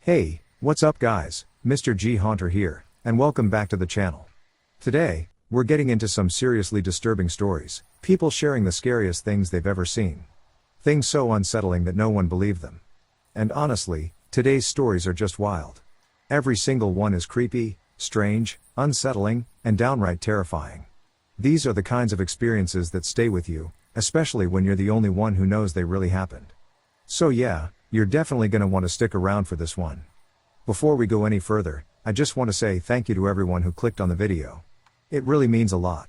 Hey, what's up guys, Mr. G Haunter here, and welcome back to the channel. Today, we're getting into some seriously disturbing stories, people sharing the scariest things they've ever seen. Things so unsettling that no one believed them. And honestly, today's stories are just wild. Every single one is creepy, strange, unsettling, and downright terrifying. These are the kinds of experiences that stay with you, especially when you're the only one who knows they really happened. So yeah, you're definitely going to want to stick around for this one. Before we go any further, I just want to say thank you to everyone who clicked on the video. It really means a lot.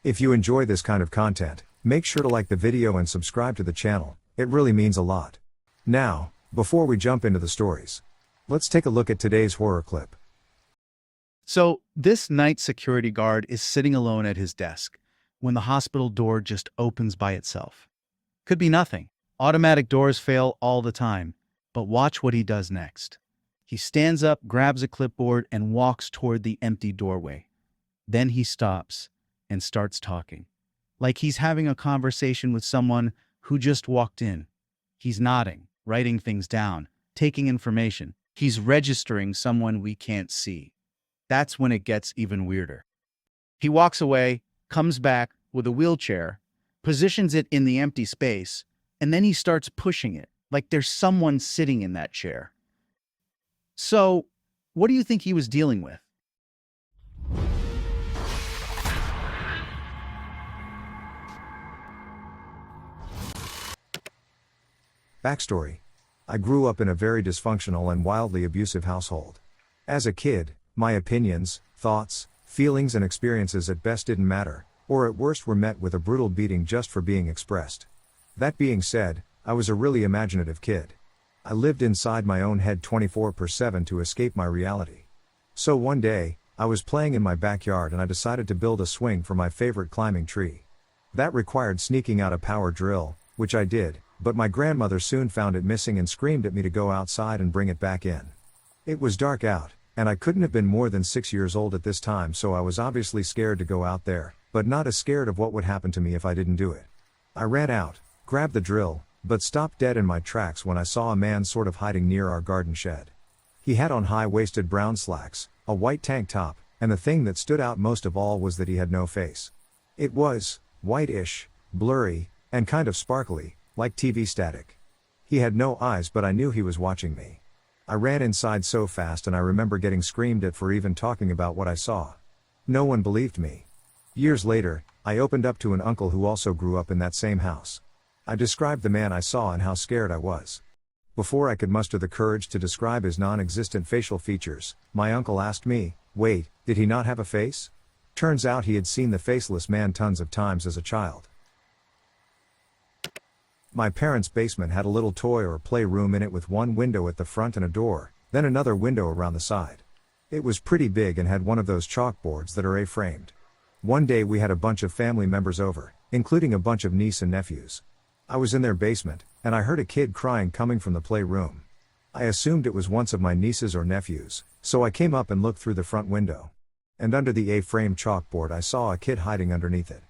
If you enjoy this kind of content, make sure to like the video and subscribe to the channel, it really means a lot. Now, before we jump into the stories, let's take a look at today's horror clip. So, this night security guard is sitting alone at his desk when the hospital door just opens by itself. Could be nothing. Automatic doors fail all the time, but watch what he does next. He stands up, grabs a clipboard, and walks toward the empty doorway. Then he stops and starts talking, like he's having a conversation with someone who just walked in. He's nodding, writing things down, taking information. He's registering someone we can't see. That's when it gets even weirder. He walks away, comes back with a wheelchair, positions it in the empty space, and then he starts pushing it, like there's someone sitting in that chair. So, what do you think he was dealing with? Backstory. I grew up in a very dysfunctional and wildly abusive household. As a kid, my opinions, thoughts, feelings and experiences at best didn't matter, or at worst were met with a brutal beating just for being expressed. That being said, I was a really imaginative kid. I lived inside my own head 24/7 to escape my reality. So one day, I was playing in my backyard and I decided to build a swing for my favorite climbing tree. That required sneaking out a power drill, which I did, but my grandmother soon found it missing and screamed at me to go outside and bring it back in. It was dark out, and I couldn't have been more than 6 years old at this time, so I was obviously scared to go out there, but not as scared of what would happen to me if I didn't do it. I ran out, grabbed the drill, but stopped dead in my tracks when I saw a man sort of hiding near our garden shed. He had on high-waisted brown slacks, a white tank top, and the thing that stood out most of all was that he had no face. It was whitish, blurry, and kind of sparkly, like TV static. He had no eyes, but I knew he was watching me. I ran inside so fast and I remember getting screamed at for even talking about what I saw. No one believed me. Years later, I opened up to an uncle who also grew up in that same house. I described the man I saw and how scared I was. Before I could muster the courage to describe his non-existent facial features, my uncle asked me, "Wait, did he not have a face?" Turns out he had seen the faceless man tons of times as a child. My parents' basement had a little toy or playroom in it with one window at the front and a door, then another window around the side. It was pretty big and had one of those chalkboards that are A-framed. One day we had a bunch of family members over, including a bunch of niece and nephews. I was in their basement, and I heard a kid crying coming from the playroom. I assumed it was one of my nieces or nephews, so I came up and looked through the front window. And under the A-frame chalkboard I saw a kid hiding underneath it.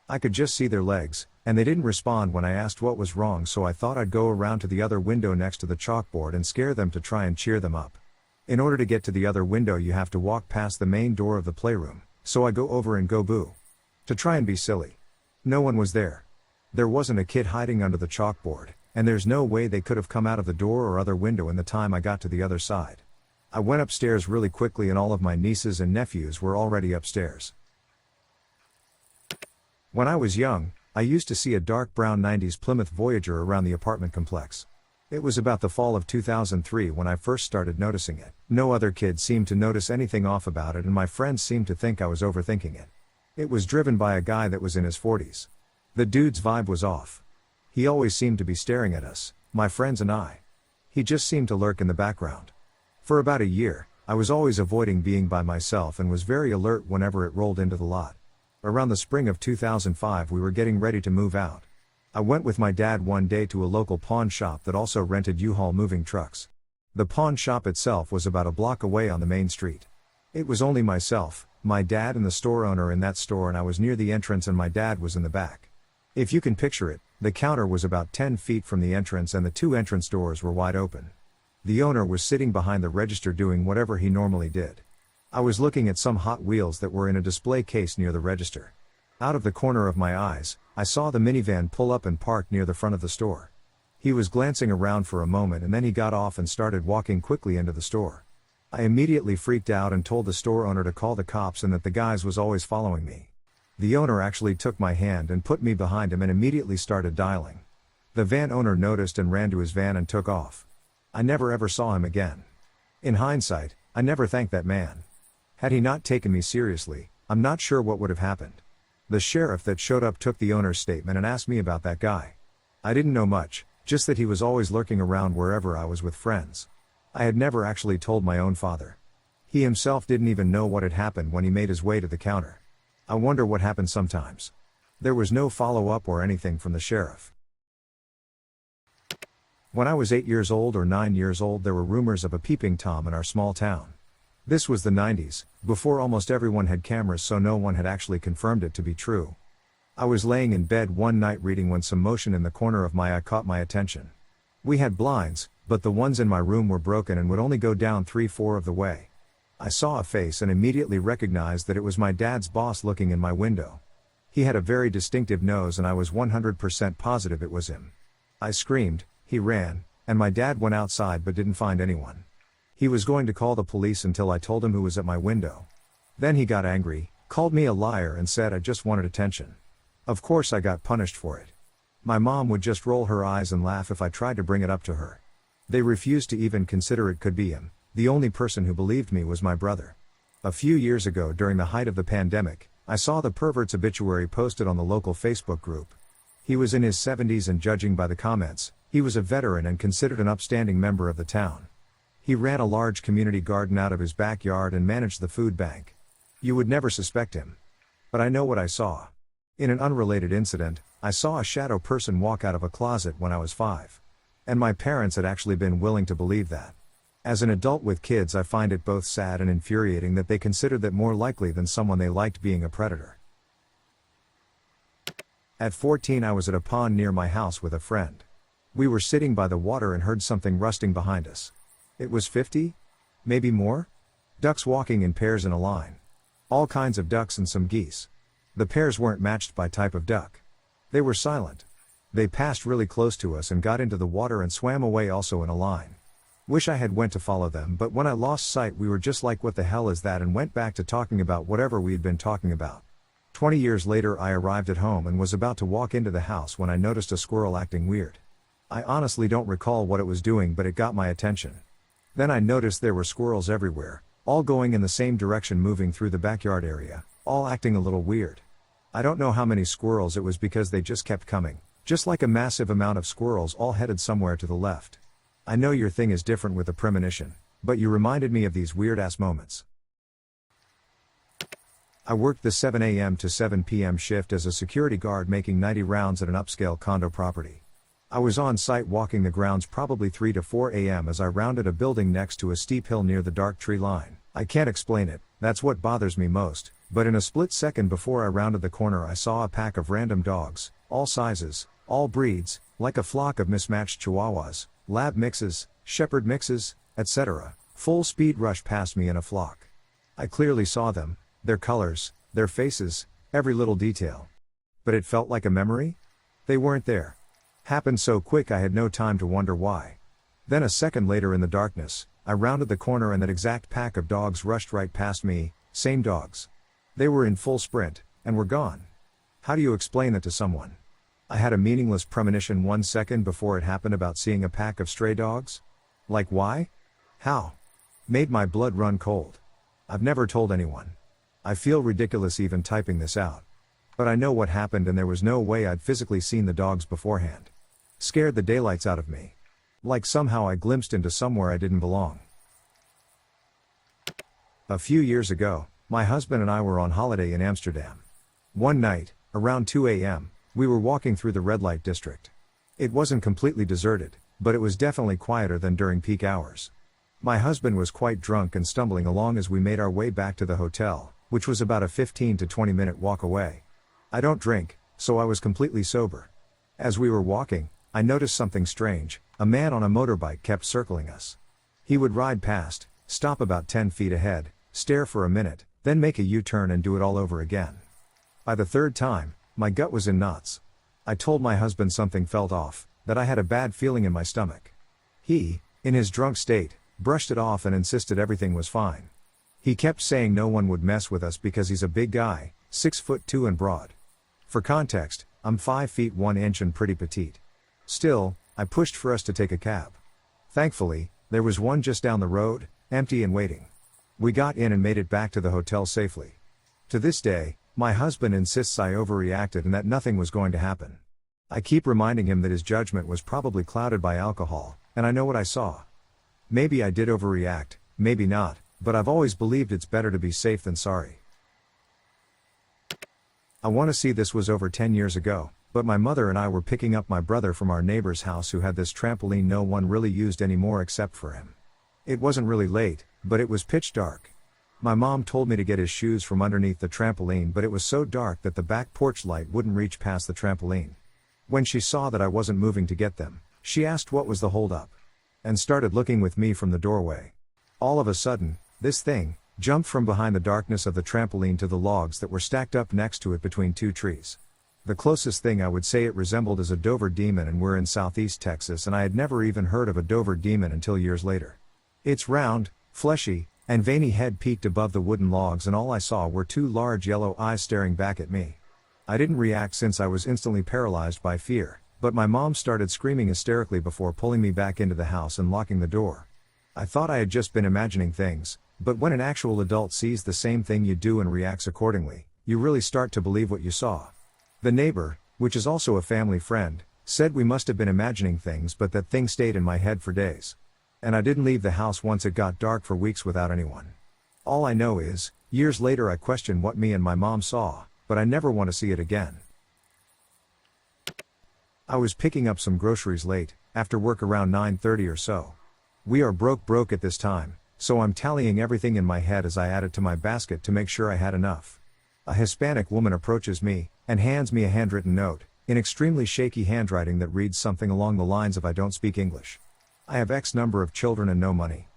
I could just see their legs, and they didn't respond when I asked what was wrong, so I thought I'd go around to the other window next to the chalkboard and scare them to try and cheer them up. In order to get to the other window you have to walk past the main door of the playroom, so I go over and go boo. To try and be silly. No one was there. There wasn't a kid hiding under the chalkboard, and there's no way they could have come out of the door or other window in the time I got to the other side. I went upstairs really quickly and all of my nieces and nephews were already upstairs. When I was young, I used to see a dark brown 90s Plymouth Voyager around the apartment complex. It was about the fall of 2003 when I first started noticing it. No other kids seemed to notice anything off about it and my friends seemed to think I was overthinking it. It was driven by a guy that was in his 40s. The dude's vibe was off. He always seemed to be staring at us, my friends and I. He just seemed to lurk in the background. For about a year, I was always avoiding being by myself and was very alert whenever it rolled into the lot. Around the spring of 2005 we were getting ready to move out. I went with my dad one day to a local pawn shop that also rented U-Haul moving trucks. The pawn shop itself was about a block away on the main street. It was only myself, my dad and the store owner in that store, and I was near the entrance and my dad was in the back. If you can picture it, the counter was about 10 feet from the entrance and the two entrance doors were wide open. The owner was sitting behind the register doing whatever he normally did. I was looking at some Hot Wheels that were in a display case near the register. Out of the corner of my eyes, I saw the minivan pull up and park near the front of the store. He was glancing around for a moment and then he got off and started walking quickly into the store. I immediately freaked out and told the store owner to call the cops and that the guy was always following me. The owner actually took my hand and put me behind him and immediately started dialing. The van owner noticed and ran to his van and took off. I never ever saw him again. In hindsight, I never thanked that man. Had he not taken me seriously, I'm not sure what would have happened. The sheriff that showed up took the owner's statement and asked me about that guy. I didn't know much, just that he was always lurking around wherever I was with friends. I had never actually told my own father. He himself didn't even know what had happened when he made his way to the counter. I wonder what happened sometimes. There was no follow-up or anything from the sheriff. When I was 8 years old or 9 years old, there were rumors of a peeping Tom in our small town. This was the 90s, before almost everyone had cameras, so no one had actually confirmed it to be true. I was laying in bed one night reading when some motion in the corner of my eye caught my attention. We had blinds, but the ones in my room were broken and would only go down 3/4 of the way. I saw a face and immediately recognized that it was my dad's boss looking in my window. He had a very distinctive nose and I was 100% positive it was him. I screamed, he ran, and my dad went outside but didn't find anyone. He was going to call the police until I told him who was at my window. Then he got angry, called me a liar and said I just wanted attention. Of course I got punished for it. My mom would just roll her eyes and laugh if I tried to bring it up to her. They refused to even consider it could be him. The only person who believed me was my brother. A few years ago during the height of the pandemic, I saw the pervert's obituary posted on the local Facebook group. He was in his 70s and judging by the comments, he was a veteran and considered an upstanding member of the town. He ran a large community garden out of his backyard and managed the food bank. You would never suspect him. But I know what I saw. In an unrelated incident, I saw a shadow person walk out of a closet when I was 5. And my parents had actually been willing to believe that. As an adult with kids, I find it both sad and infuriating that they considered that more likely than someone they liked being a predator. At 14, I was at a pond near my house with a friend. We were sitting by the water and heard something rusting behind us. It was 50? Maybe more? Ducks walking in pairs in a line. All kinds of ducks and some geese. The pairs weren't matched by type of duck. They were silent. They passed really close to us and got into the water and swam away also in a line. Wish I had went to follow them, but when I lost sight we were just like, what the hell is that, and went back to talking about whatever we had been talking about. 20 years later I arrived at home and was about to walk into the house when I noticed a squirrel acting weird. I honestly don't recall what it was doing, but it got my attention. Then I noticed there were squirrels everywhere, all going in the same direction, moving through the backyard area, all acting a little weird. I don't know how many squirrels it was because they just kept coming, just like a massive amount of squirrels all headed somewhere to the left. I know your thing is different with a premonition, but you reminded me of these weird-ass moments. I worked the 7 a.m. to 7 p.m. shift as a security guard making 90 rounds at an upscale condo property. I was on site walking the grounds probably 3 to 4 a.m. as I rounded a building next to a steep hill near the dark tree line. I can't explain it, that's what bothers me most, but in a split second before I rounded the corner I saw a pack of random dogs, all sizes, all breeds, like a flock of mismatched chihuahuas, lab mixes, shepherd mixes, etc., full speed rush past me in a flock. I clearly saw them, their colors, their faces, every little detail. But it felt like a memory? They weren't there. Happened so quick I had no time to wonder why. Then a second later in the darkness, I rounded the corner and that exact pack of dogs rushed right past me, same dogs. They were in full sprint, and were gone. How do you explain that to someone? I had a meaningless premonition 1 second before it happened about seeing a pack of stray dogs? Like why? How? Made my blood run cold. I've never told anyone. I feel ridiculous even typing this out. But I know what happened and there was no way I'd physically seen the dogs beforehand. Scared the daylights out of me. Like somehow I glimpsed into somewhere I didn't belong. A few years ago, my husband and I were on holiday in Amsterdam. One night, around 2 a.m., we were walking through the red light district. It wasn't completely deserted, but it was definitely quieter than during peak hours. My husband was quite drunk and stumbling along as we made our way back to the hotel, which was about a 15 to 20 minute walk away. I don't drink, so I was completely sober. As we were walking, I noticed something strange. A man on a motorbike kept circling us. He would ride past, stop about 10 feet ahead, stare for a minute, then make a U-turn and do it all over again. By the third time, my gut was in knots. I told my husband something felt off, that I had a bad feeling in my stomach. He, in his drunk state, brushed it off and insisted everything was fine. He kept saying no one would mess with us because he's a big guy, 6'2" and broad. For context, I'm 5 feet 1 inch and pretty petite. Still, I pushed for us to take a cab. Thankfully, there was one just down the road, empty and waiting. We got in and made it back to the hotel safely. To this day, my husband insists I overreacted and that nothing was going to happen. I keep reminding him that his judgment was probably clouded by alcohol, and I know what I saw. Maybe I did overreact, maybe not, but I've always believed it's better to be safe than sorry. I want to see this was over 10 years ago, but my mother and I were picking up my brother from our neighbor's house who had this trampoline no one really used anymore except for him. It wasn't really late, but it was pitch dark. My mom told me to get his shoes from underneath the trampoline, but it was so dark that the back porch light wouldn't reach past the trampoline. When she saw that I wasn't moving to get them, she asked what was the holdup, and started looking with me from the doorway. All of a sudden, this thing jumped from behind the darkness of the trampoline to the logs that were stacked up next to it between two trees. The closest thing I would say it resembled is a Dover demon, and we're in southeast Texas and I had never even heard of a Dover demon until years later. Its round, fleshy, and veiny head peeked above the wooden logs and all I saw were two large yellow eyes staring back at me. I didn't react since I was instantly paralyzed by fear, but my mom started screaming hysterically before pulling me back into the house and locking the door. I thought I had just been imagining things, but when an actual adult sees the same thing you do and reacts accordingly, you really start to believe what you saw. The neighbor, which is also a family friend, said we must have been imagining things, but that thing stayed in my head for days. And I didn't leave the house once it got dark for weeks without anyone. All I know is, years later I questioned what me and my mom saw, but I never want to see it again. I was picking up some groceries late, after work around 9:30 or so. We are broke at this time, so I'm tallying everything in my head as I add it to my basket to make sure I had enough. A Hispanic woman approaches me, and hands me a handwritten note, in extremely shaky handwriting that reads something along the lines of "I don't speak English. I have X number of children and no money.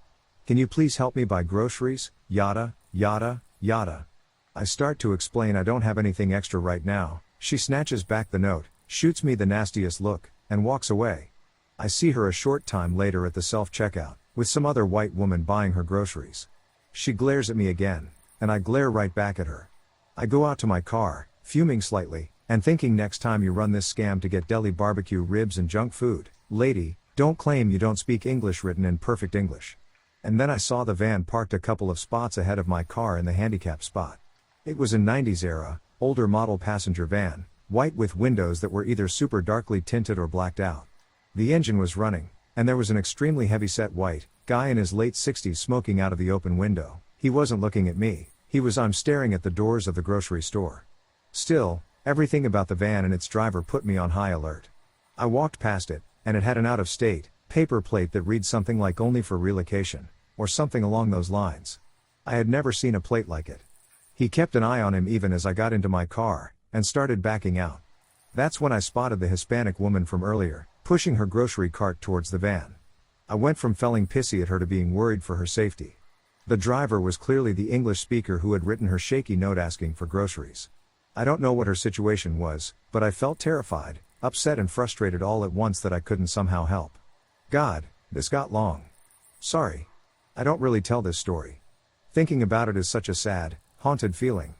Can you please help me buy groceries, yada, yada, yada." I start to explain I don't have anything extra right now. She snatches back the note, shoots me the nastiest look, and walks away. I see her a short time later at the self-checkout, with some other white woman buying her groceries. She glares at me again, and I glare right back at her. I go out to my car, fuming slightly, and thinking next time you run this scam to get deli barbecue ribs and junk food, lady, don't claim you don't speak English written in perfect English. And then I saw the van parked a couple of spots ahead of my car in the handicap spot. It was a 90s era, older model passenger van, white with windows that were either super darkly tinted or blacked out. The engine was running, and there was an extremely heavy-set white guy in his late 60s smoking out of the open window. He wasn't looking at me, I'm staring at the doors of the grocery store. Still, everything about the van and its driver put me on high alert. I walked past it, and it had an out-of-state paper plate that reads something like "only for relocation," or something along those lines. I had never seen a plate like it. He kept an eye on him even as I got into my car, and started backing out. That's when I spotted the Hispanic woman from earlier, pushing her grocery cart towards the van. I went from feeling pissy at her to being worried for her safety. The driver was clearly the English speaker who had written her shaky note asking for groceries. I don't know what her situation was, but I felt terrified, upset and frustrated all at once that I couldn't somehow help. God, this got long. Sorry. I don't really tell this story. Thinking about it is such a sad, haunted feeling.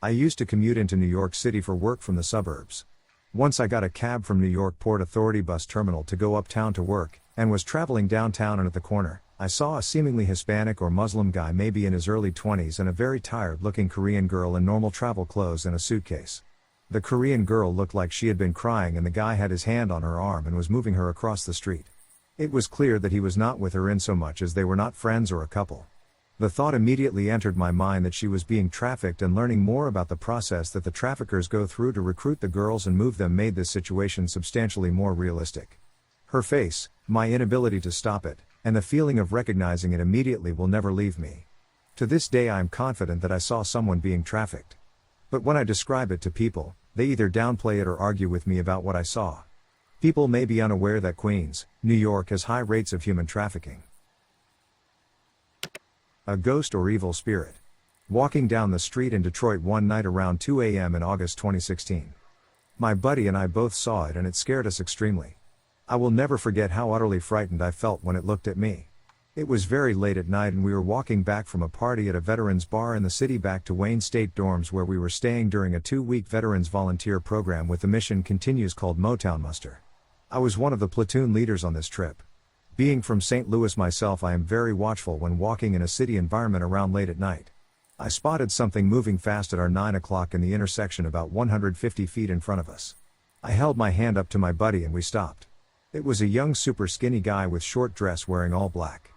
I used to commute into New York City for work from the suburbs. Once I got a cab from New York Port Authority bus terminal to go uptown to work, and was traveling downtown, and at the corner, I saw a seemingly Hispanic or Muslim guy maybe in his early 20s and a very tired-looking Korean girl in normal travel clothes and a suitcase. The Korean girl looked like she had been crying and the guy had his hand on her arm and was moving her across the street. It was clear that he was not with her in so much as they were not friends or a couple. The thought immediately entered my mind that she was being trafficked, and learning more about the process that the traffickers go through to recruit the girls and move them made this situation substantially more realistic. Her face, my inability to stop it, and the feeling of recognizing it immediately will never leave me. To this day I am confident that I saw someone being trafficked. But when I describe it to people, they either downplay it or argue with me about what I saw. People may be unaware that Queens, New York has high rates of human trafficking. A ghost or evil spirit. Walking down the street in Detroit one night around 2 a.m. in August 2016. My buddy and I both saw it and it scared us extremely. I will never forget how utterly frightened I felt when it looked at me. It was very late at night and we were walking back from a party at a veterans bar in the city back to Wayne State dorms where we were staying during a 2-week veterans volunteer program with the mission continues called Motown Muster. I was one of the platoon leaders on this trip. Being from St. Louis myself, I am very watchful when walking in a city environment around late at night. I spotted something moving fast at our 9 o'clock in the intersection about 150 feet in front of us. I held my hand up to my buddy and we stopped. It was a young super skinny guy with short dress wearing all black.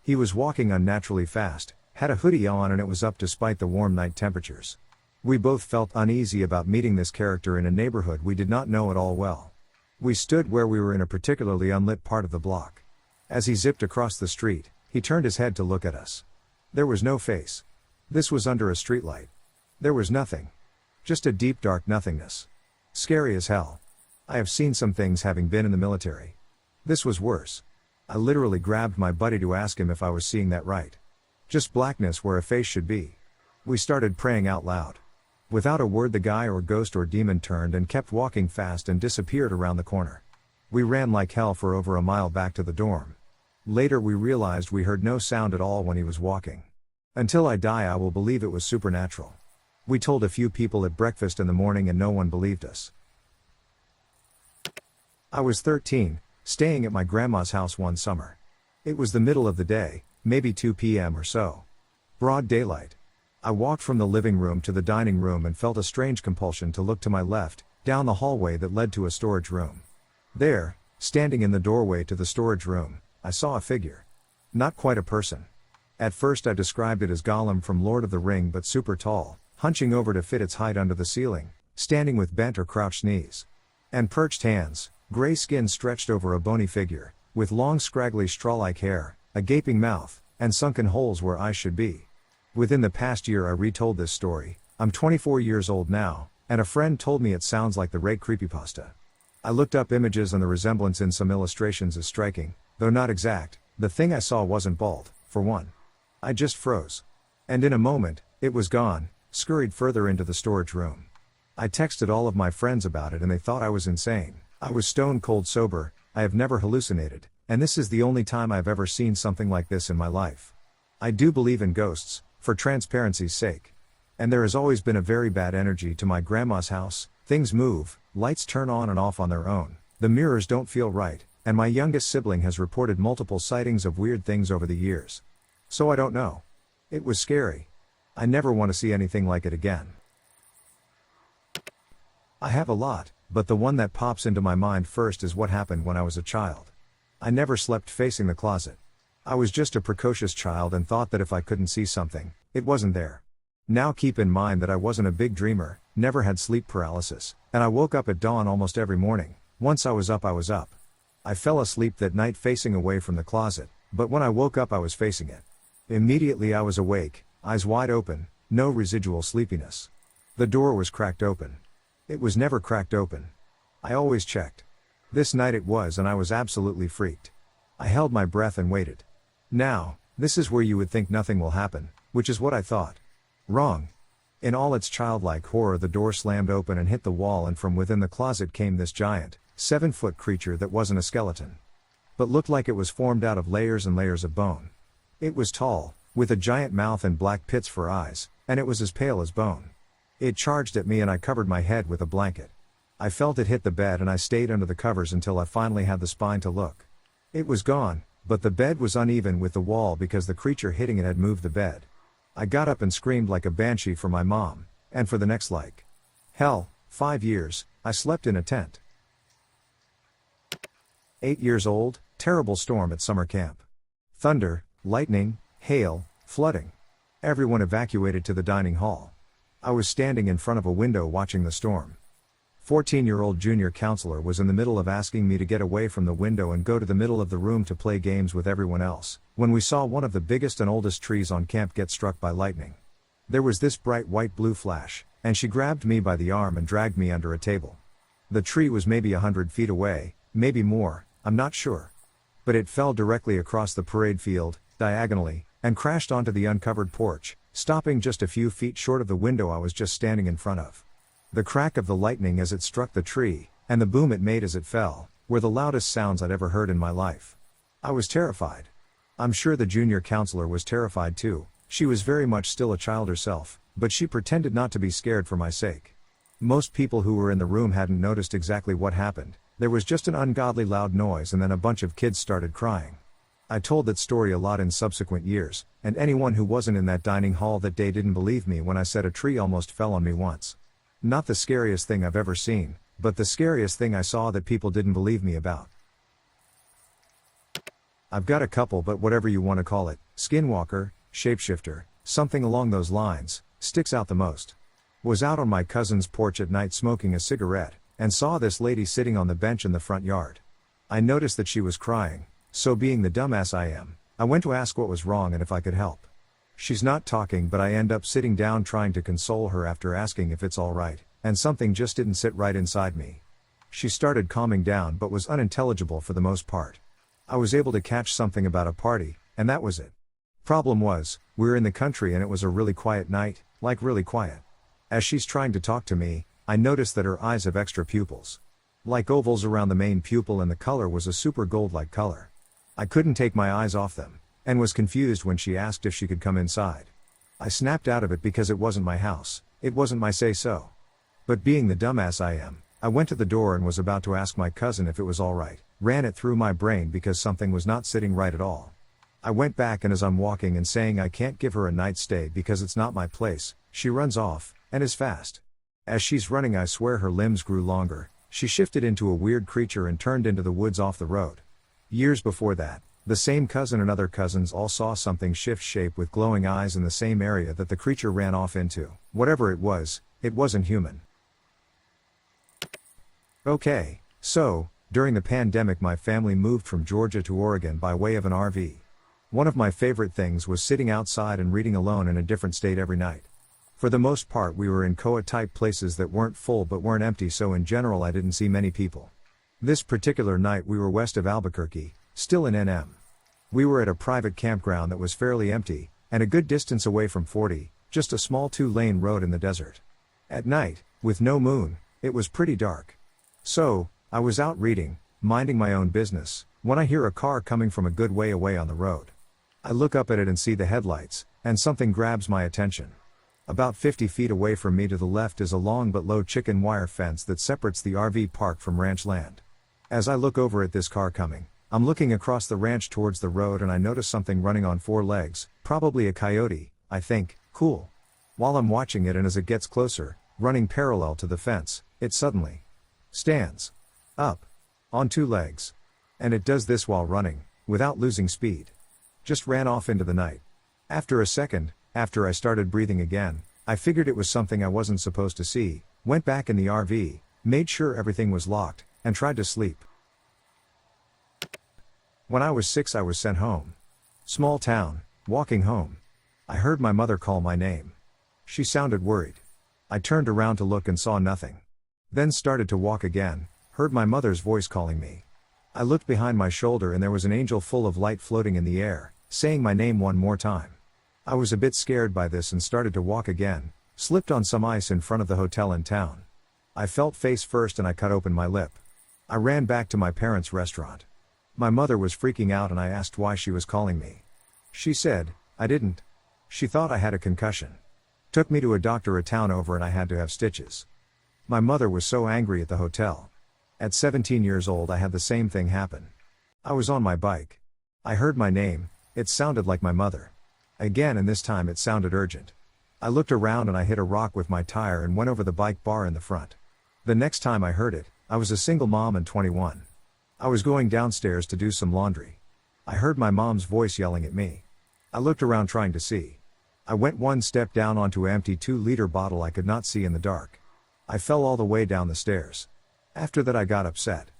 He was walking unnaturally fast, had a hoodie on and it was up despite the warm night temperatures. We both felt uneasy about meeting this character in a neighborhood we did not know at all well. We stood where we were in a particularly unlit part of the block. As he zipped across the street, he turned his head to look at us. There was no face. This was under a streetlight. There was nothing. Just a deep dark nothingness. Scary as hell. I have seen some things having been in the military. This was worse. I literally grabbed my buddy to ask him if I was seeing that right. Just blackness where a face should be. We started praying out loud. Without a word the guy or ghost or demon turned and kept walking fast and disappeared around the corner. We ran like hell for over a mile back to the dorm. Later we realized we heard no sound at all when he was walking. Until I die I will believe it was supernatural. We told a few people at breakfast in the morning and no one believed us. I was 13, staying at my grandma's house one summer. It was the middle of the day, maybe 2 p.m. or so. Broad daylight. I walked from the living room to the dining room and felt a strange compulsion to look to my left, down the hallway that led to a storage room. There, standing in the doorway to the storage room, I saw a figure. Not quite a person. At first I described it as Gollum from Lord of the Ring, but super tall, hunching over to fit its height under the ceiling, standing with bent or crouched knees. And perched hands, gray skin stretched over a bony figure, with long scraggly straw-like hair, a gaping mouth, and sunken holes where eyes should be. Within the past year I retold this story. I'm 24 years old now, and a friend told me it sounds like the Rake creepypasta. I looked up images and the resemblance in some illustrations is striking, though not exact. The thing I saw wasn't bald, for one. I just froze. And in a moment, it was gone, scurried further into the storage room. I texted all of my friends about it and they thought I was insane. I was stone cold sober, I have never hallucinated, and this is the only time I've ever seen something like this in my life. I do believe in ghosts, for transparency's sake. And there has always been a very bad energy to my grandma's house. Things move, lights turn on and off on their own, the mirrors don't feel right, and my youngest sibling has reported multiple sightings of weird things over the years. So I don't know. It was scary. I never want to see anything like it again. I have a lot, but the one that pops into my mind first is what happened when I was a child. I never slept facing the closet. I was just a precocious child and thought that if I couldn't see something, it wasn't there. Now keep in mind that I wasn't a big dreamer, never had sleep paralysis, and I woke up at dawn almost every morning. Once I was up, I was up. I fell asleep that night facing away from the closet, but when I woke up I was facing it. Immediately I was awake, eyes wide open, no residual sleepiness. The door was cracked open. It was never cracked open. I always checked. This night it was and I was absolutely freaked. I held my breath and waited. Now, this is where you would think nothing will happen, which is what I thought. Wrong. In all its childlike horror the door slammed open and hit the wall and from within the closet came this giant, 7-foot creature that wasn't a skeleton. But looked like it was formed out of layers and layers of bone. It was tall, with a giant mouth and black pits for eyes, and it was as pale as bone. It charged at me and I covered my head with a blanket. I felt it hit the bed and I stayed under the covers until I finally had the spine to look. It was gone, but the bed was uneven with the wall because the creature hitting it had moved the bed. I got up and screamed like a banshee for my mom, and for the next 5 years, I slept in a tent. 8 years old, terrible storm at summer camp. Thunder, lightning, hail, flooding. Everyone evacuated to the dining hall. I was standing in front of a window watching the storm. 14-year-old junior counselor was in the middle of asking me to get away from the window and go to the middle of the room to play games with everyone else, when we saw one of the biggest and oldest trees on camp get struck by lightning. There was this bright white-blue flash, and she grabbed me by the arm and dragged me under a table. The tree was maybe 100 feet away, maybe more, I'm not sure. But it fell directly across the parade field, diagonally, and crashed onto the uncovered porch, stopping just a few feet short of the window I was just standing in front of. The crack of the lightning as it struck the tree, and the boom it made as it fell, were the loudest sounds I'd ever heard in my life. I was terrified. I'm sure the junior counselor was terrified too. She was very much still a child herself, but she pretended not to be scared for my sake. Most people who were in the room hadn't noticed exactly what happened. There was just an ungodly loud noise and then a bunch of kids started crying. I told that story a lot in subsequent years, and anyone who wasn't in that dining hall that day didn't believe me when I said a tree almost fell on me once. Not the scariest thing I've ever seen, but the scariest thing I saw that people didn't believe me about. I've got a couple, but whatever you want to call it, skinwalker, shapeshifter, something along those lines, sticks out the most. Was out on my cousin's porch at night smoking a cigarette, and saw this lady sitting on the bench in the front yard. I noticed that she was crying, so being the dumbass I am, I went to ask what was wrong and if I could help. She's not talking, but I end up sitting down trying to console her after asking if it's alright, and something just didn't sit right inside me. She started calming down but was unintelligible for the most part. I was able to catch something about a party, and that was it. Problem was, we're in the country and it was a really quiet night, like really quiet. As she's trying to talk to me, I noticed that her eyes have extra pupils. Like ovals around the main pupil, and the color was a super gold-like color. I couldn't take my eyes off them, and was confused when she asked if she could come inside. I snapped out of it because it wasn't my house, it wasn't my say-so. But being the dumbass I am, I went to the door and was about to ask my cousin if it was alright, ran it through my brain because something was not sitting right at all. I went back, and as I'm walking and saying I can't give her a night's stay because it's not my place, she runs off, and is fast. As she's running, I swear her limbs grew longer, she shifted into a weird creature and turned into the woods off the road. Years before that, the same cousin and other cousins all saw something shift shape with glowing eyes in the same area that the creature ran off into. Whatever it wasn't human. Okay, so, during the pandemic my family moved from Georgia to Oregon by way of an RV. One of my favorite things was sitting outside and reading alone in a different state every night. For the most part we were in COA-type places that weren't full but weren't empty, so in general I didn't see many people. This particular night we were west of Albuquerque, still in NM. We were at a private campground that was fairly empty, and a good distance away from 40, just a small 2-lane road in the desert. At night, with no moon, it was pretty dark. So, I was out reading, minding my own business, when I hear a car coming from a good way away on the road. I look up at it and see the headlights, and something grabs my attention. About 50 feet away from me to the left is a long but low chicken wire fence that separates the RV park from ranch land. As I look over at this car coming, I'm looking across the ranch towards the road and I notice something running on 4 legs, probably a coyote, I think. Cool. While I'm watching it and as it gets closer, running parallel to the fence, it suddenly stands up on 2 legs. And it does this while running, without losing speed. Just ran off into the night. After a second, after I started breathing again, I figured it was something I wasn't supposed to see, went back in the RV, made sure everything was locked, and tried to sleep. When I was 6 I was sent home. Small town, walking home. I heard my mother call my name. She sounded worried. I turned around to look and saw nothing. Then started to walk again, heard my mother's voice calling me. I looked behind my shoulder and there was an angel full of light floating in the air, saying my name one more time. I was a bit scared by this and started to walk again, slipped on some ice in front of the hotel in town. I felt face first and I cut open my lip. I ran back to my parents' restaurant. My mother was freaking out and I asked why she was calling me. She said, I didn't. She thought I had a concussion. Took me to a doctor a town over and I had to have stitches. My mother was so angry at the hotel. At 17 years old I had the same thing happen. I was on my bike. I heard my name, it sounded like my mother. Again, and this time it sounded urgent. I looked around and I hit a rock with my tire and went over the bike bar in the front. The next time I heard it, I was a single mom and 21. I was going downstairs to do some laundry. I heard my mom's voice yelling at me. I looked around trying to see. I went 1 step down onto an empty 2-liter bottle I could not see in the dark. I fell all the way down the stairs. After that I got upset.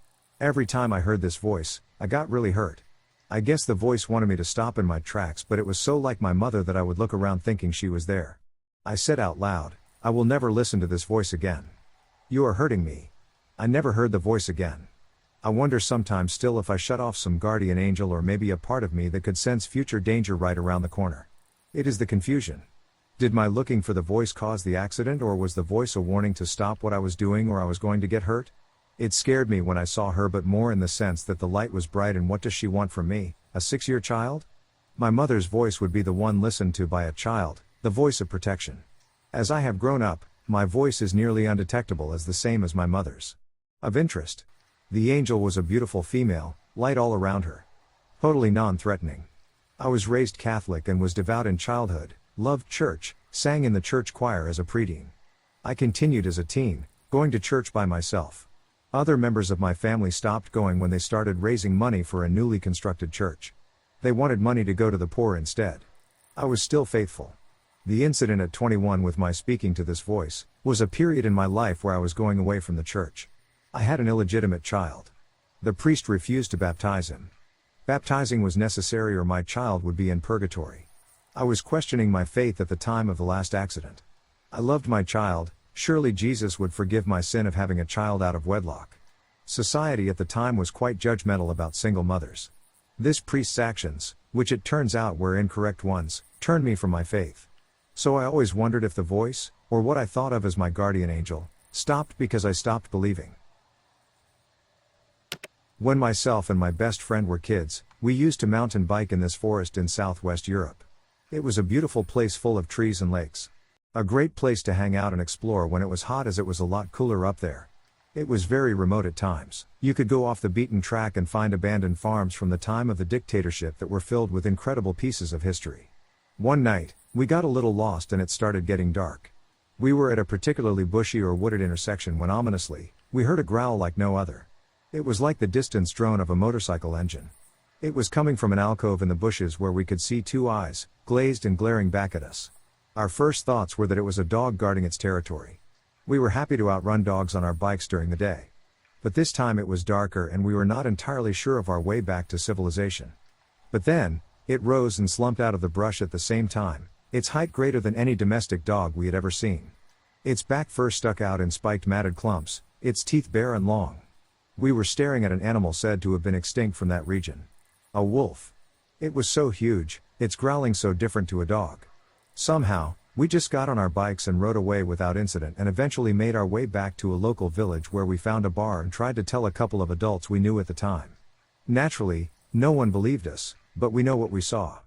Every time I heard this voice, I got really hurt. I guess the voice wanted me to stop in my tracks, but it was so like my mother that I would look around thinking she was there. I said out loud, I will never listen to this voice again. You are hurting me. I never heard the voice again. I wonder sometimes still if I shut off some guardian angel or maybe a part of me that could sense future danger right around the corner. It is the confusion. Did my looking for the voice cause the accident, or was the voice a warning to stop what I was doing or I was going to get hurt? It scared me when I saw her, but more in the sense that the light was bright and what does she want from me, a 6-year child? My mother's voice would be the one listened to by a child, the voice of protection. As I have grown up, my voice is nearly undetectable as the same as my mother's. Of interest. The angel was a beautiful female, light all around her. Totally non-threatening. I was raised Catholic and was devout in childhood, loved church, sang in the church choir as a preteen. I continued as a teen, going to church by myself. Other members of my family stopped going when they started raising money for a newly constructed church. They wanted money to go to the poor instead. I was still faithful. The incident at 21 with my speaking to this voice was a period in my life where I was going away from the church. I had an illegitimate child. The priest refused to baptize him. Baptizing was necessary or my child would be in purgatory. I was questioning my faith at the time of the last accident. I loved my child, surely Jesus would forgive my sin of having a child out of wedlock. Society at the time was quite judgmental about single mothers. This priest's actions, which it turns out were incorrect ones, turned me from my faith. So I always wondered if the voice, or what I thought of as my guardian angel, stopped because I stopped believing. When myself and my best friend were kids, we used to mountain bike in this forest in southwest Europe. It was a beautiful place full of trees and lakes. A great place to hang out and explore when it was hot, as it was a lot cooler up there. It was very remote at times. You could go off the beaten track and find abandoned farms from the time of the dictatorship that were filled with incredible pieces of history. One night, we got a little lost and it started getting dark. We were at a particularly bushy or wooded intersection when ominously, we heard a growl like no other. It was like the distance drone of a motorcycle engine. It was coming from an alcove in the bushes where we could see 2 eyes, glazed and glaring back at us. Our first thoughts were that it was a dog guarding its territory. We were happy to outrun dogs on our bikes during the day. But this time it was darker and we were not entirely sure of our way back to civilization. But then, it rose and slumped out of the brush at the same time, its height greater than any domestic dog we had ever seen. Its back fur stuck out in spiked matted clumps, its teeth bare and long. We were staring at an animal said to have been extinct from that region. A wolf. It was so huge, its growling so different to a dog. Somehow, we just got on our bikes and rode away without incident and eventually made our way back to a local village where we found a bar and tried to tell a couple of adults we knew at the time. Naturally, no one believed us, but we know what we saw.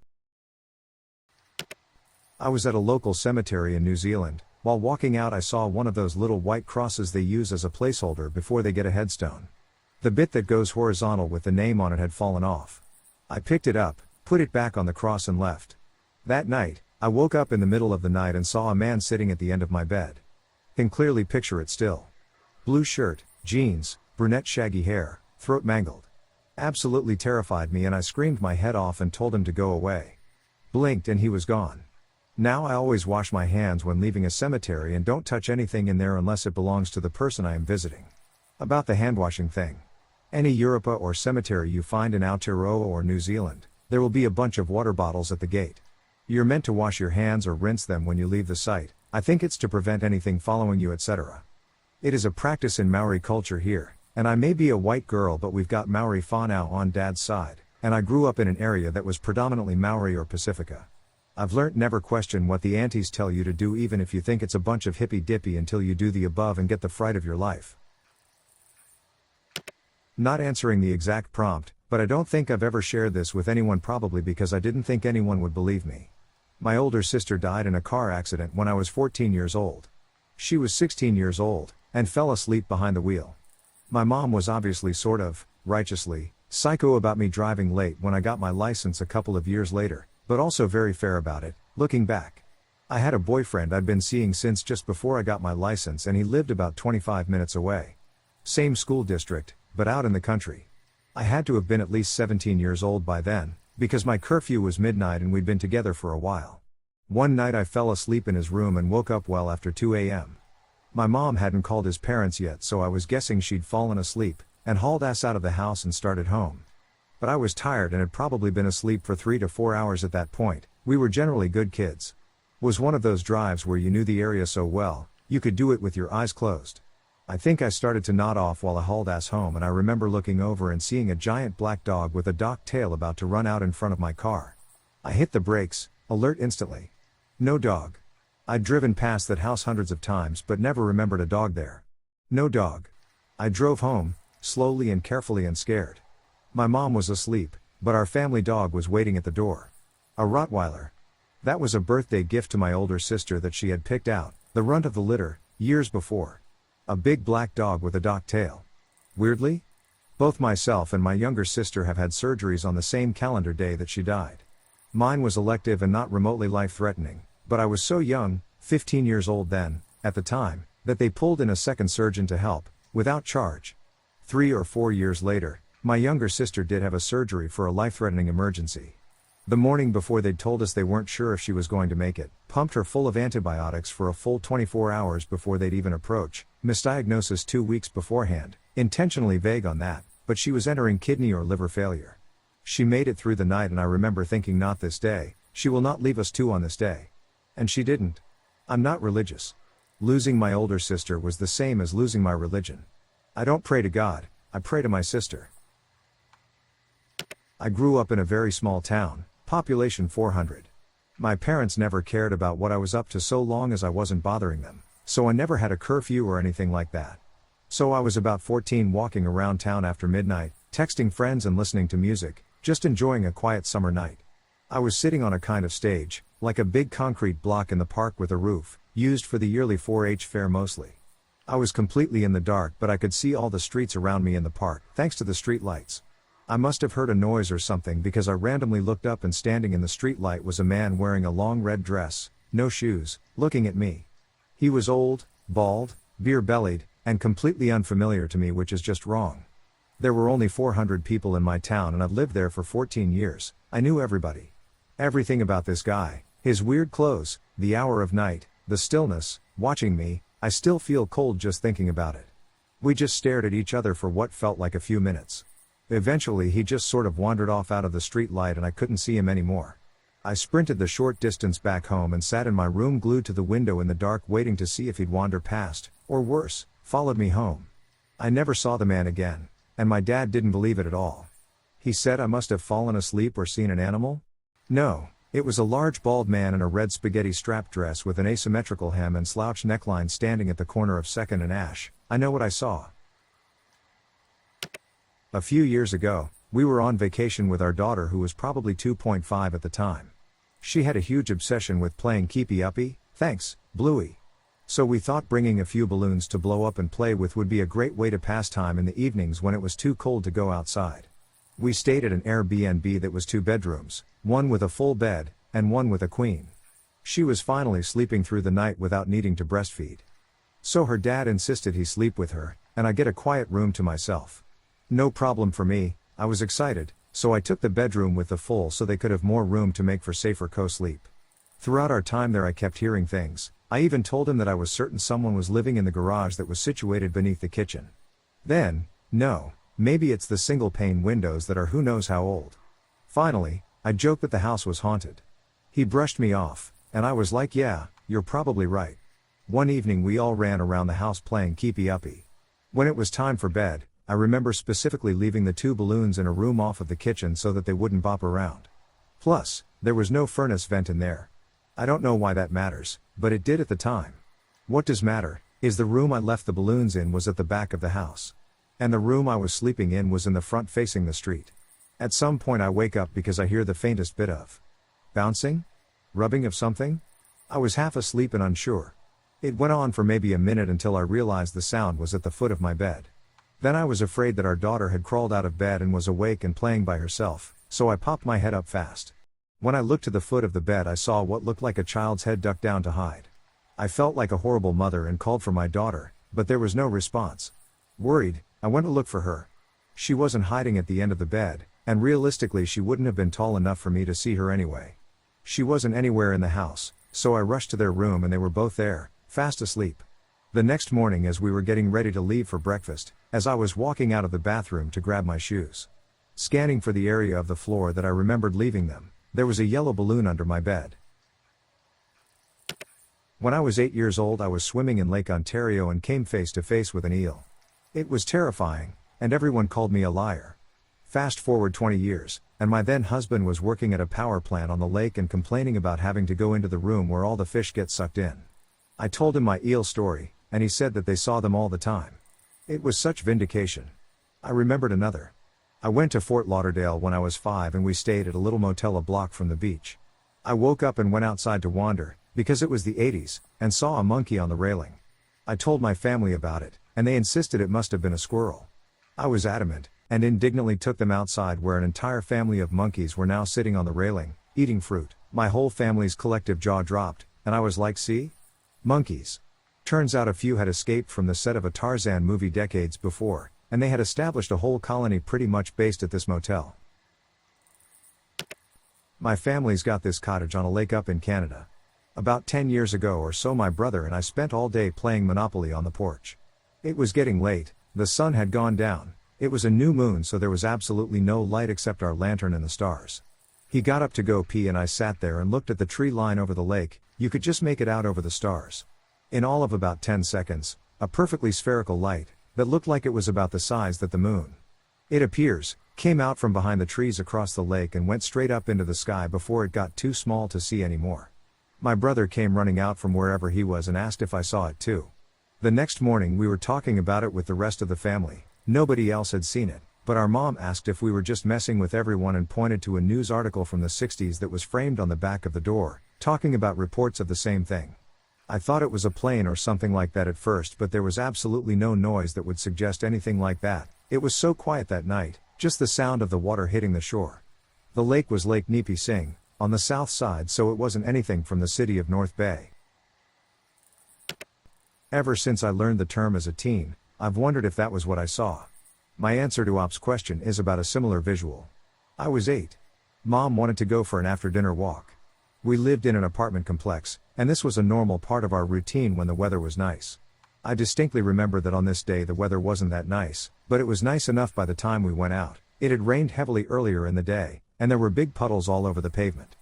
I was at a local cemetery in New Zealand. While walking out I saw one of those little white crosses they use as a placeholder before they get a headstone. The bit that goes horizontal with the name on it had fallen off. I picked it up, put it back on the cross and left. That night, I woke up in the middle of the night and saw a man sitting at the end of my bed. Can clearly picture it still. Blue shirt, jeans, brunette shaggy hair, throat mangled. Absolutely terrified me and I screamed my head off and told him to go away. Blinked and he was gone. Now I always wash my hands when leaving a cemetery and don't touch anything in there unless it belongs to the person I am visiting. About the handwashing thing. Any Europa or cemetery you find in Aotearoa or New Zealand, there will be a bunch of water bottles at the gate. You're meant to wash your hands or rinse them when you leave the site. I think it's to prevent anything following you, etc. It is a practice in Maori culture here, and I may be a white girl but we've got Maori whānau on dad's side, and I grew up in an area that was predominantly Maori or Pacifica. I've learnt never question what the aunties tell you to do even if you think it's a bunch of hippy-dippy until you do the above and get the fright of your life. Not answering the exact prompt, but I don't think I've ever shared this with anyone, probably because I didn't think anyone would believe me. My older sister died in a car accident when I was 14 years old. She was 16 years old, and fell asleep behind the wheel. My mom was obviously sort of, righteously, psycho about me driving late when I got my license a couple of years later, but also very fair about it, looking back. I had a boyfriend I'd been seeing since just before I got my license and he lived about 25 minutes away. Same school district, but out in the country. I had to have been at least 17 years old by then, because my curfew was midnight and we'd been together for a while. One night I fell asleep in his room and woke up well after 2 a.m. My mom hadn't called his parents yet, so I was guessing she'd fallen asleep, and hauled ass out of the house and started home. But I was tired and had probably been asleep for 3 to 4 hours at that point. We were generally good kids. Was one of those drives where you knew the area so well, you could do it with your eyes closed. I think I started to nod off while I hauled ass home, and I remember looking over and seeing a giant black dog with a docked tail about to run out in front of my car. I hit the brakes, alert instantly. No dog. I'd driven past that house hundreds of times but never remembered a dog there. No dog. I drove home, slowly and carefully and scared. My mom was asleep, but our family dog was waiting at the door. A Rottweiler. That was a birthday gift to my older sister that she had picked out, the runt of the litter, years before. A big black dog with a docked tail. Weirdly, both myself and my younger sister have had surgeries on the same calendar day that she died. Mine was elective and not remotely life-threatening, but I was so young, 15 years old then, at the time, that they pulled in a second surgeon to help, without charge. 3 or 4 years later, my younger sister did have a surgery for a life-threatening emergency. The morning before they'd told us they weren't sure if she was going to make it, pumped her full of antibiotics for a full 24 hours before they'd even approach, misdiagnosis 2 weeks beforehand, intentionally vague on that, but she was entering kidney or liver failure. She made it through the night, and I remember thinking, not this day, she will not leave us too on this day. And she didn't. I'm not religious. Losing my older sister was the same as losing my religion. I don't pray to God, I pray to my sister. I grew up in a very small town, population 400. My parents never cared about what I was up to so long as I wasn't bothering them, so I never had a curfew or anything like that. So I was about 14, walking around town after midnight, texting friends and listening to music, just enjoying a quiet summer night. I was sitting on a kind of stage, like a big concrete block in the park with a roof, used for the yearly 4-H fair mostly. I was completely in the dark, but I could see all the streets around me in the park, thanks to the street lights. I must have heard a noise or something because I randomly looked up, and standing in the street light was a man wearing a long red dress, no shoes, looking at me. He was old, bald, beer-bellied, and completely unfamiliar to me, which is just wrong. There were only 400 people in my town, and I'd lived there for 14 years. I knew everybody. Everything about this guy, his weird clothes, the hour of night, the stillness, watching me. I still feel cold just thinking about it. We just stared at each other for what felt like a few minutes. Eventually he just sort of wandered off out of the street light, and I couldn't see him anymore. I sprinted the short distance back home and sat in my room glued to the window in the dark, waiting to see if he'd wander past, or worse, followed me home. I never saw the man again, and my dad didn't believe it at all. He said I must have fallen asleep or seen an animal? No, it was a large bald man in a red spaghetti strap dress with an asymmetrical hem and slouch neckline standing at the corner of 2nd and Ash. I know what I saw. A few years ago, we were on vacation with our daughter, who was probably 2.5 at the time. She had a huge obsession with playing keepy uppy, thanks, Bluey. So we thought bringing a few balloons to blow up and play with would be a great way to pass time in the evenings when it was too cold to go outside. We stayed at an Airbnb that was 2 bedrooms, one with a full bed, and one with a queen. She was finally sleeping through the night without needing to breastfeed. So her dad insisted he sleep with her, and I get a quiet room to myself. No problem for me, I was excited, so I took the bedroom with the full so they could have more room to make for safer co-sleep. Throughout our time there I kept hearing things. I even told him that I was certain someone was living in the garage that was situated beneath the kitchen. Then, no, maybe it's the single pane windows that are who knows how old. Finally, I joked that the house was haunted. He brushed me off, and I was like, yeah, you're probably right. One evening we all ran around the house playing keepy uppy. When it was time for bed, I remember specifically leaving the 2 balloons in a room off of the kitchen so that they wouldn't bop around. Plus, there was no furnace vent in there. I don't know why that matters, but it did at the time. What does matter is the room I left the balloons in was at the back of the house. And the room I was sleeping in was in the front facing the street. At some point I wake up because I hear the faintest bit of bouncing? Rubbing of something? I was half asleep and unsure. It went on for maybe a minute until I realized the sound was at the foot of my bed. Then I was afraid that our daughter had crawled out of bed and was awake and playing by herself, so I popped my head up fast. When I looked to the foot of the bed I saw what looked like a child's head ducked down to hide. I felt like a horrible mother and called for my daughter, but there was no response. Worried, I went to look for her. She wasn't hiding at the end of the bed, and realistically she wouldn't have been tall enough for me to see her anyway. She wasn't anywhere in the house, so I rushed to their room and they were both there, fast asleep. The next morning as we were getting ready to leave for breakfast, as I was walking out of the bathroom to grab my shoes, scanning for the area of the floor that I remembered leaving them, there was a yellow balloon under my bed. When I was 8 years old, I was swimming in Lake Ontario and came face to face with an eel. It was terrifying, and everyone called me a liar. Fast forward 20 years, and my then husband was working at a power plant on the lake and complaining about having to go into the room where all the fish get sucked in. I told him my eel story, and he said that they saw them all the time. It was such vindication. I remembered another. I went to Fort Lauderdale when I was 5 and we stayed at a little motel a block from the beach. I woke up and went outside to wander, because it was the 80s, and saw a monkey on the railing. I told my family about it, and they insisted it must have been a squirrel. I was adamant, and indignantly took them outside where an entire family of monkeys were now sitting on the railing, eating fruit. My whole family's collective jaw dropped, and I was like, see? Monkeys. Turns out a few had escaped from the set of a Tarzan movie decades before, and they had established a whole colony pretty much based at this motel. My family's got this cottage on a lake up in Canada. About 10 years ago or so, my brother and I spent all day playing Monopoly on the porch. It was getting late, the sun had gone down, it was a new moon, so there was absolutely no light except our lantern and the stars. He got up to go pee and I sat there and looked at the tree line over the lake. You could just make it out over the stars. In all of about 10 seconds, a perfectly spherical light, that looked like it was about the size that the moon, it appears, came out from behind the trees across the lake and went straight up into the sky before it got too small to see anymore. My brother came running out from wherever he was and asked if I saw it too. The next morning we were talking about it with the rest of the family. Nobody else had seen it, but our mom asked if we were just messing with everyone and pointed to a news article from the 60s that was framed on the back of the door, talking about reports of the same thing. I thought it was a plane or something like that at first, but there was absolutely no noise that would suggest anything like that. It was so quiet that night, just the sound of the water hitting the shore. The lake was Lake Neepy Sing, on the south side, so it wasn't anything from the city of North Bay. Ever since I learned the term as a teen, I've wondered if that was what I saw. My answer to Op's question is about a similar visual. I was 8. Mom wanted to go for an after-dinner walk. We lived in an apartment complex, and this was a normal part of our routine when the weather was nice. I distinctly remember that on this day the weather wasn't that nice, but it was nice enough by the time we went out. It had rained heavily earlier in the day, and there were big puddles all over the pavement.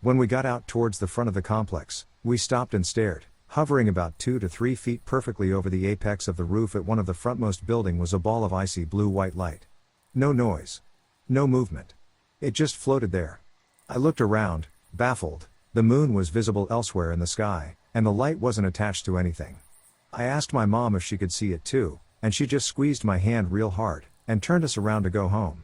When we got out towards the front of the complex, we stopped and stared. Hovering about 2 to 3 feet perfectly over the apex of the roof at one of the frontmost building was a ball of icy blue-white light. No noise. No movement. It just floated there. I looked around, baffled. The moon was visible elsewhere in the sky, and the light wasn't attached to anything. I asked my mom if she could see it too, and she just squeezed my hand real hard, and turned us around to go home.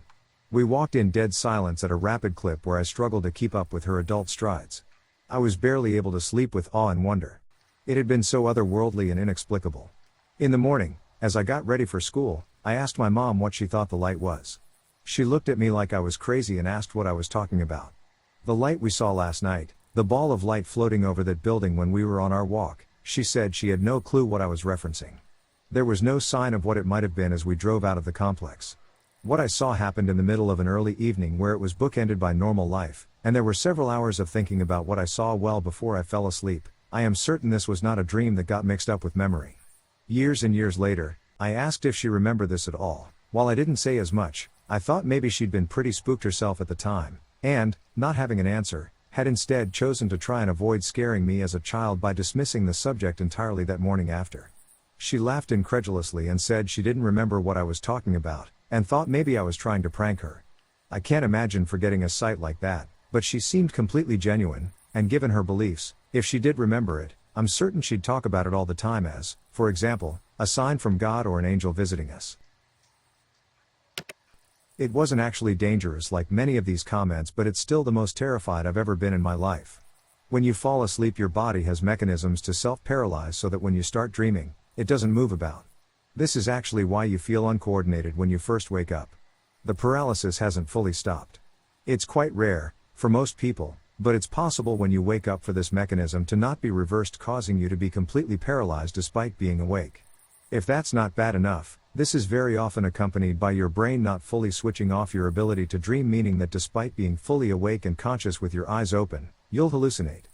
We walked in dead silence at a rapid clip where I struggled to keep up with her adult strides. I was barely able to sleep with awe and wonder. It had been so otherworldly and inexplicable. In the morning, as I got ready for school, I asked my mom what she thought the light was. She looked at me like I was crazy and asked what I was talking about. The light we saw last night, the ball of light floating over that building when we were on our walk, she said she had no clue what I was referencing. There was no sign of what it might have been as we drove out of the complex. What I saw happened in the middle of an early evening where it was bookended by normal life, and there were several hours of thinking about what I saw well before I fell asleep. I am certain this was not a dream that got mixed up with memory. Years and years later, I asked if she remembered this at all. While I didn't say as much, I thought maybe she'd been pretty spooked herself at the time, and, not having an answer, had instead chosen to try and avoid scaring me as a child by dismissing the subject entirely that morning after. She laughed incredulously and said she didn't remember what I was talking about, and thought maybe I was trying to prank her. I can't imagine forgetting a sight like that, but she seemed completely genuine, and given her beliefs, if she did remember it, I'm certain she'd talk about it all the time as, for example, a sign from God or an angel visiting us. It wasn't actually dangerous like many of these comments, but it's still the most terrified I've ever been in my life. When you fall asleep, your body has mechanisms to self-paralyze so that when you start dreaming, it doesn't move about. This is actually why you feel uncoordinated when you first wake up. The paralysis hasn't fully stopped. It's quite rare, for most people, but it's possible when you wake up for this mechanism to not be reversed, causing you to be completely paralyzed despite being awake. If that's not bad enough, this is very often accompanied by your brain not fully switching off your ability to dream, meaning that despite being fully awake and conscious with your eyes open, you'll hallucinate.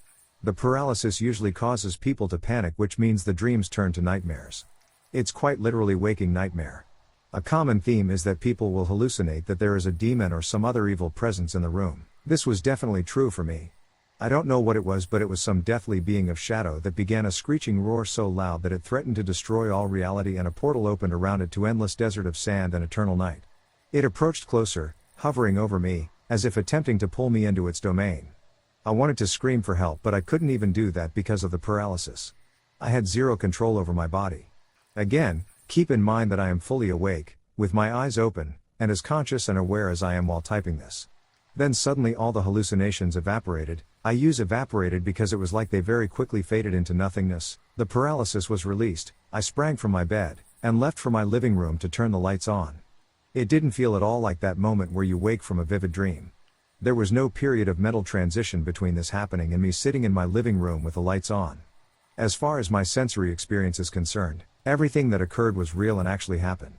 The paralysis usually causes people to panic, which means the dreams turn to nightmares. It's quite literally waking nightmare. A common theme is that people will hallucinate that there is a demon or some other evil presence in the room. This was definitely true for me. I don't know what it was, but it was some deathly being of shadow that began a screeching roar so loud that it threatened to destroy all reality, and a portal opened around it to endless desert of sand and eternal night. It approached closer, hovering over me, as if attempting to pull me into its domain. I wanted to scream for help, but I couldn't even do that because of the paralysis. I had zero control over my body. Again, keep in mind that I am fully awake, with my eyes open, and as conscious and aware as I am while typing this. Then suddenly all the hallucinations evaporated. I use evaporated because it was like they very quickly faded into nothingness. The paralysis was released. I sprang from my bed, and left for my living room to turn the lights on. It didn't feel at all like that moment where you wake from a vivid dream. There was no period of mental transition between this happening and me sitting in my living room with the lights on. As far as my sensory experience is concerned, everything that occurred was real and actually happened.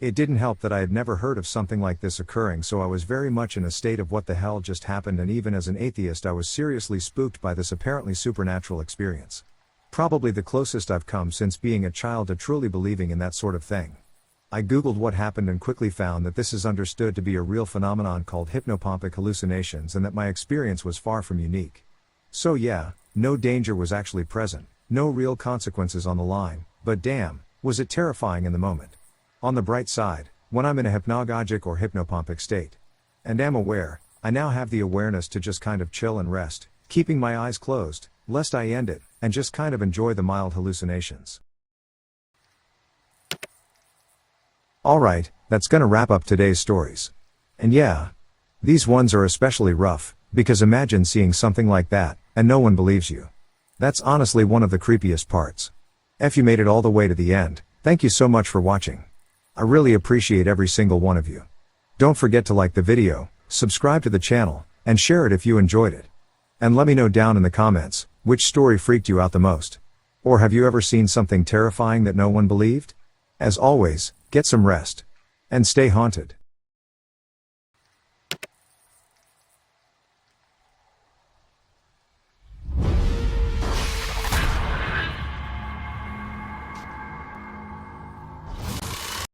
It didn't help that I had never heard of something like this occurring, so I was very much in a state of what the hell just happened, and even as an atheist I was seriously spooked by this apparently supernatural experience. Probably the closest I've come since being a child to truly believing in that sort of thing. I googled what happened and quickly found that this is understood to be a real phenomenon called hypnopompic hallucinations, and that my experience was far from unique. So yeah, no danger was actually present, no real consequences on the line, but damn, was it terrifying in the moment. On the bright side, when I'm in a hypnagogic or hypnopompic state, and am aware, I now have the awareness to just kind of chill and rest, keeping my eyes closed, lest I end it, and just kind of enjoy the mild hallucinations. Alright, that's gonna wrap up today's stories. And yeah, these ones are especially rough, because imagine seeing something like that, and no one believes you. That's honestly one of the creepiest parts. If you made it all the way to the end, thank you so much for watching. I really appreciate every single one of you. Don't forget to like the video, subscribe to the channel, and share it if you enjoyed it. And let me know down in the comments, which story freaked you out the most? Or have you ever seen something terrifying that no one believed? As always, get some rest. And stay haunted.